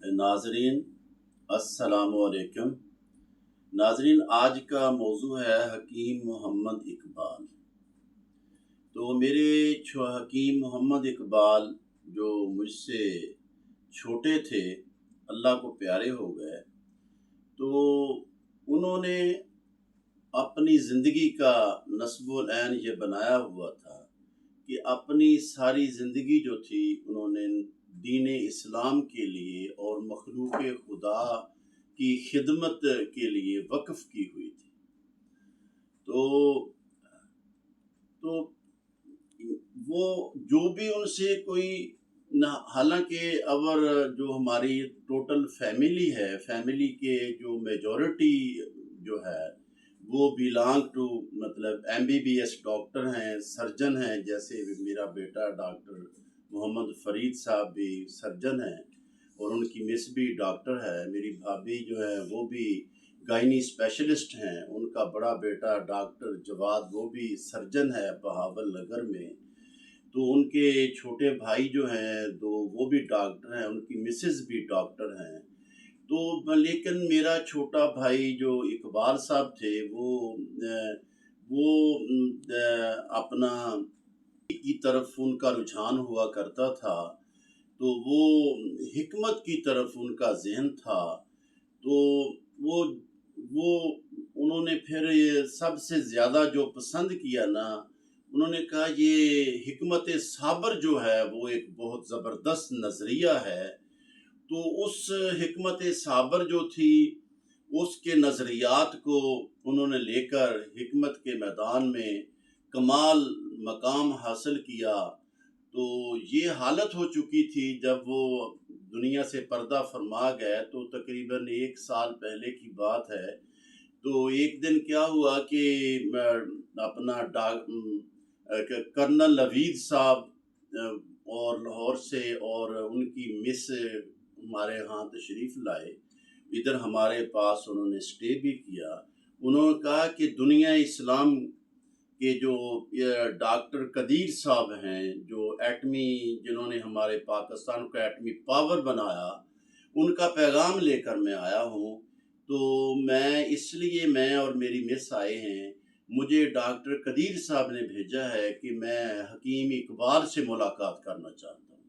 नाजरीन अस्सलाम वालेकुम। नाजरीन, आज का मौजू है हकीम मोहम्मद इकबाल। तो मेरे हकीम मोहम्मद इकबाल जो मुझसे छोटे थे, अल्लाह को प्यारे हो गए। तो उन्होंने अपनी ज़िंदगी का नस्बुल ऐन ये बनाया हुआ था कि अपनी सारी ज़िंदगी जो थी उन्होंने दीन इस्लाम के लिए और मखलूक खुदा की खिदमत के लिए वक्फ की हुई थी। तो तो वो जो भी उनसे कोई ना, हालांकि अवर जो हमारी टोटल फैमिली है, फैमिली के जो मेजॉरिटी जो है वो बिलोंग टू, मतलब एमबीबीएस डॉक्टर हैं, सर्जन हैं। जैसे मेरा बेटा डॉक्टर मोहम्मद फरीद साहब भी सर्जन हैं और उनकी मिस भी डॉक्टर है। मेरी भाभी जो है वो भी गायनी स्पेशलिस्ट हैं। उनका बड़ा बेटा डॉक्टर जवाद वो भी सर्जन है बहावल नगर में। तो उनके छोटे भाई जो हैं दो, वो भी डॉक्टर हैं, उनकी मिसेस भी डॉक्टर हैं। तो लेकिन मेरा छोटा भाई जो इकबाल साहब थे वो अपना की तरफ उनका रुझान हुआ करता था। तो वो हिकमत की तरफ उनका ज़हन था। तो वो वो उन्होंने फिर ये सबसे ज़्यादा जो पसंद किया ना, उन्होंने कहा ये हिकमत साबर जो है वो एक बहुत ज़बरदस्त नज़रिया है। तो उस हिकमत साबर जो थी, उसके नज़रियात को उन्होंने लेकर हिकमत के मैदान में कमाल मकाम हासिल किया। तो ये हालत हो चुकी थी जब वो दुनिया से पर्दा फरमा गए, तो तकरीबन 1 साल पहले की बात है। तो एक दिन क्या हुआ कि अपना कर्नल नवीद साहब और लाहौर से और उनकी मिस हमारे यहाँ तशरीफ़ लाए। इधर हमारे पास उन्होंने स्टे भी किया। उन्होंने कहा कि दुनिया इस्लाम के जो डॉक्टर कदीर साहब हैं, जो एटमी, जिन्होंने हमारे पाकिस्तान को एटमी पावर बनाया, उनका पैगाम लेकर मैं आया हूँ। तो मैं और मेरी मिस आए हैं। मुझे डॉक्टर कदीर साहब ने भेजा है कि मैं हकीम इकबाल से मुलाकात करना चाहता हूँ।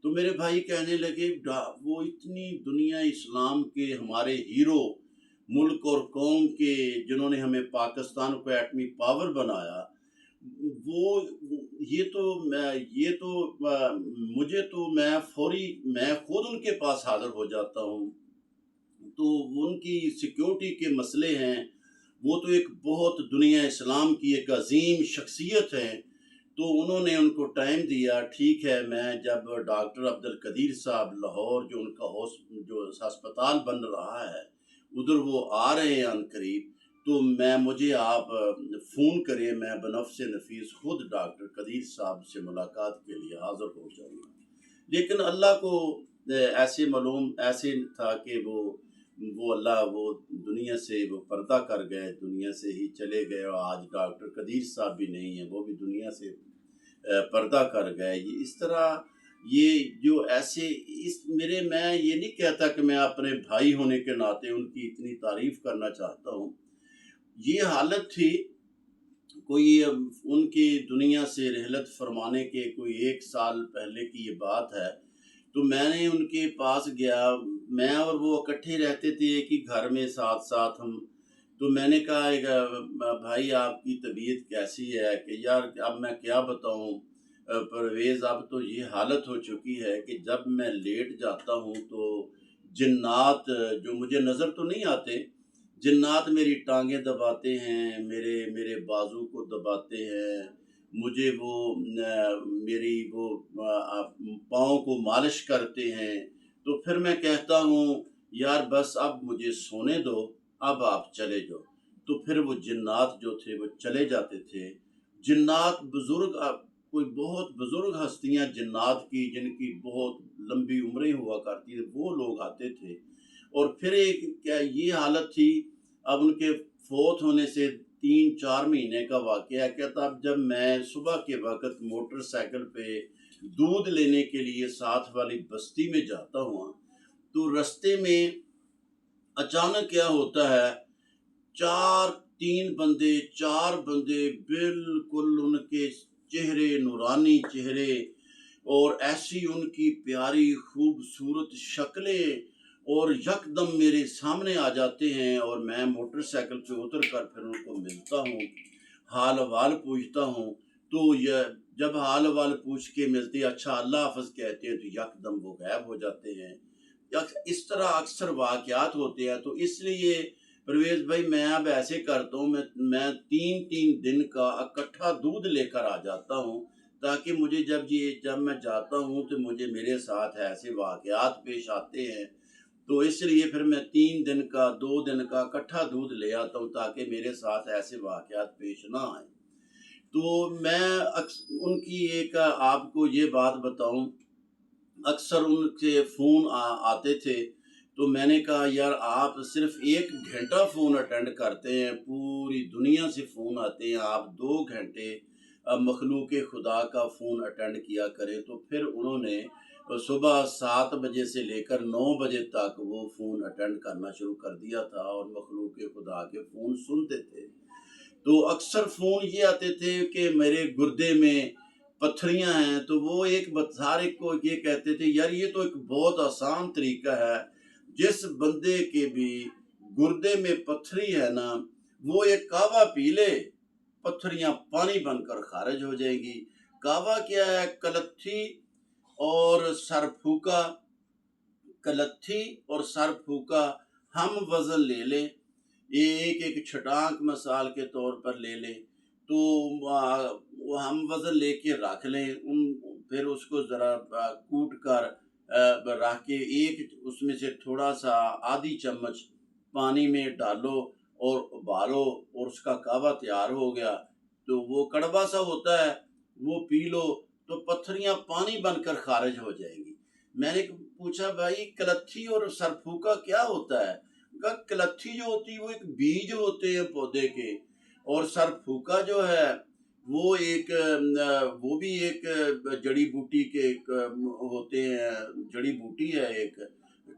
तो मेरे भाई कहने लगे, वो इतनी दुनिया इस्लाम के हमारे हीरो, मुल्क और कौम के, जिन्होंने हमें पाकिस्तान को एटमी पावर बनाया, वो ये तो मुझे तो मैं खुद उनके पास हाजिर हो जाता हूँ। तो उनकी सिक्योरिटी के मसले हैं। वो तो एक बहुत दुनिया इस्लाम की एक अजीम शख्सियत है। तो उन्होंने उनको टाइम दिया। ठीक है, मैं जब डॉक्टर अब्दुल कदीर साहब लाहौर जो उनका जो अस्पताल बन रहा है उधर वो आ रहे हैं अनकरीब, तो मुझे आप फ़ोन करें, मैं बनफ़्स नफ़ीस खुद डॉक्टर कदीर साहब से मुलाकात के लिए हाज़िर हो जाऊँगा। लेकिन अल्लाह को ऐसे मालूम ऐसे था कि वो अल्लाह वो दुनिया से वो पर्दा कर गए, दुनिया से ही चले गए और आज डॉक्टर कदीर साहब भी नहीं है, वो भी दुनिया से पर्दा कर गए। ये इस तरह ये जो ऐसे इस मेरे मैं ये नहीं कहता कि मैं अपने भाई होने के नाते उनकी इतनी तारीफ़ करना चाहता हूँ। ये हालत थी। कोई उनकी दुनिया से रहलत फरमाने के कोई 1 साल पहले की ये बात है। तो मैंने उनके पास गया। मैं और वो इकट्ठे रहते थे एक ही घर में साथ-साथ हम। तो मैंने कहा, एक भाई आपकी तबीयत कैसी है? कि यार अब मैं क्या बताऊँ परवेज़, अब तो ये हालत हो चुकी है कि जब मैं लेट जाता हूँ तो जिन्नात जो मुझे नज़र तो नहीं आते, जिन्नात मेरी टाँगें दबाते हैं, मेरे मेरे बाजू को दबाते हैं। मुझे वो मेरी वो पाँव को मालिश करते हैं। तो फिर मैं कहता हूँ, यार बस अब मुझे सोने दो, अब आप चले जाओ। तो फिर वो जिन्नात जो थे वो चले जाते थे। जिन्नात बुज़ुर्ग, कोई बहुत बुज़ुर्ग हस्तियाँ जिन्नात की, जिनकी बहुत लंबी उम्रें हुआ करती थी, वो लोग आते थे। और फिर एक क्या ये हालत थी, अब उनके फ़ौत होने से 3-4 महीने का वाक़या है। क्या तब जब मैं सुबह के वक़्त मोटरसाइकिल पे दूध लेने के लिए साथ वाली बस्ती में जाता हूँ, تو رستے میں اچانک کیا ہوتا ہے، چار بندے بالکل ان کے چہرے نورانی چہرے اور ایسی ان کی پیاری خوبصورت شکلیں، اور یکدم میرے سامنے آ جاتے ہیں، اور میں موٹر سائیکل پہ اتر کر پھر ان کو ملتا ہوں، حال احوال پوچھتا ہوں۔ تو یہ جب حال احوال پوچھ کے ملتے اچھا اللہ حافظ کہتے ہیں تو یکدم وہ غائب ہو جاتے ہیں۔ اس طرح اکثر واقعات ہوتے ہیں۔ تو اس لیے پرویز بھائی میں اب ایسے کرتا ہوں، میں 3 دن کا اکٹھا دودھ لے کر آ جاتا ہوں، تاکہ مجھے جب میں جاتا ہوں تو میرے ساتھ ایسے واقعات پیش آتے ہیں، تو اس لیے پھر میں 2 دن کا اکٹھا دودھ لے آتا ہوں تاکہ میرے ساتھ ایسے واقعات پیش نہ آئیں۔ تو میں ان کی ایک آپ کو یہ بات بتاؤں، اکثر ان کے فون آتے تھے، تو میں نے کہا یار آپ صرف 1 گھنٹہ فون اٹینڈ کرتے ہیں، پوری دنیا سے فون آتے ہیں، آپ 2 گھنٹے مخلوق خدا کا فون اٹینڈ کیا کریں۔ تو پھر انہوں نے صبح 7 بجے سے لے کر 9 بجے تک وہ فون اٹینڈ کرنا شروع کر دیا تھا اور مخلوق خدا کے فون سنتے تھے۔ تو اکثر فون یہ آتے تھے کہ میرے گردے میں پتھریاں ہیں، تو وہ سارے کو یہ کہتے تھے یار یہ تو ایک بہت آسان طریقہ ہے، جس بندے کے بھی گردے میں پتھری ہے نا، وہ ایک کعوہ پی لے، پتھریاں پانی بن کر خارج ہو جائیں گی۔ کعوہ کیا ہے؟ کلتھی اور سر پھوکا ہم وزن لے لیں، ایک چھٹانک مثال کے طور پر لے لیں، تو ہم وزن لے کے رکھ لیں، پھر اس کو ذرا کوٹ کر رکھ کے اس میں سے تھوڑا سا آدھی چمچ پانی میں ڈالو اور ابالو، اور اس کا کعوہ تیار ہو گیا۔ تو وہ کڑوا سا ہوتا ہے، وہ پی لو تو پتھریاں پانی بن کر خارج ہو جائیں گی۔ میں نے پوچھا بھائی کلتھی اور سرپھوکا کیا ہوتا ہے؟ کلتھی جو ہوتی ہے وہ ایک بیج ہوتے ہیں پودے کے، اور سرپھوکا جو ہے وہ بھی ایک جڑی بوٹی کے ہوتے ہیں، جڑی بوٹی ہے ایک۔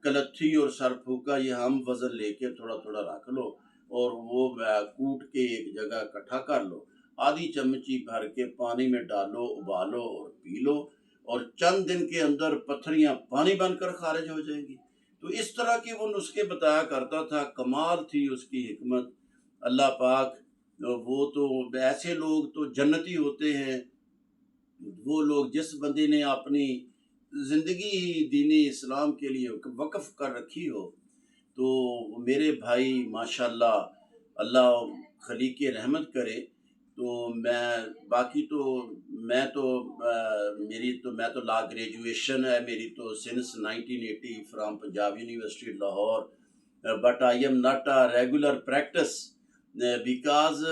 کلتھی اور سرپھوکا یہ ہم وزن لے کے تھوڑا تھوڑا رکھ لو، اور وہ کوٹ کے ایک جگہ اکٹھا کر لو، آدھی چمچی بھر کے پانی میں ڈالو، ابالو اور پی لو، اور چند دن کے اندر پتھریاں پانی بن کر خارج ہو جائیں گی۔ تو اس طرح کے وہ نسخے بتایا کرتا تھا، کمال تھی اس کی حکمت۔ اللہ پاک وہ تو ایسے لوگ تو جنتی ہوتے ہیں، وہ لوگ جس بندے نے اپنی زندگی دین اسلام کے لیے وقف کر رکھی ہو۔ تو میرے بھائی ماشاءاللہ اللہ خلیق رحمت کرے۔ تو میں تو لا گریجویشن ہے میری تو since 1980 from Punjab university Lahore, but I am not a regular practice because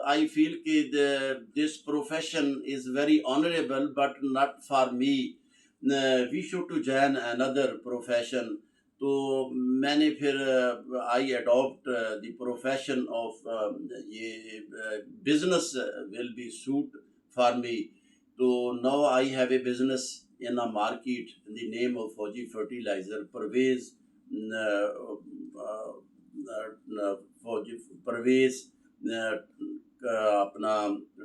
I feel that this profession is very honorable but not for me. We should to join another profession. تو میں نے پھر I adopt the profession of یہ business will be suit for me. تو now I have a business in a market in the name of Fauji Fertilizer. Pervez اپنا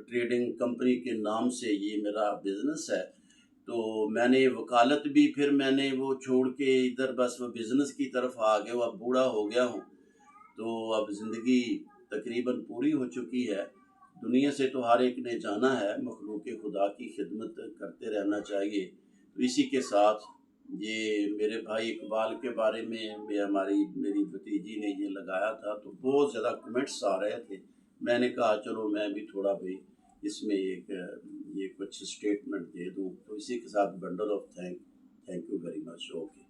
trading company کے نام سے یہ میرا بزنس ہے۔ تو میں نے وکالت بھی پھر میں نے وہ چھوڑ کے ادھر بس وہ بزنس کی طرف آ گیا ہوں، اب بوڑھا ہو گیا ہوں، تو اب زندگی تقریباً پوری ہو چکی ہے۔ دنیا سے تو ہر ایک نے جانا ہے، مخلوق خدا کی خدمت کرتے رہنا چاہیے۔ تو اسی کے ساتھ یہ میرے بھائی اقبال کے بارے میں میری بھتیجی نے یہ لگایا تھا، تو بہت زیادہ کمنٹس آ رہے تھے، میں نے کہا چلو میں بھی تھوڑا بھی اس میں یہ کچھ سٹیٹمنٹ دے دوں۔ تو اسی کے ساتھ bundle of thank you very much. Okay.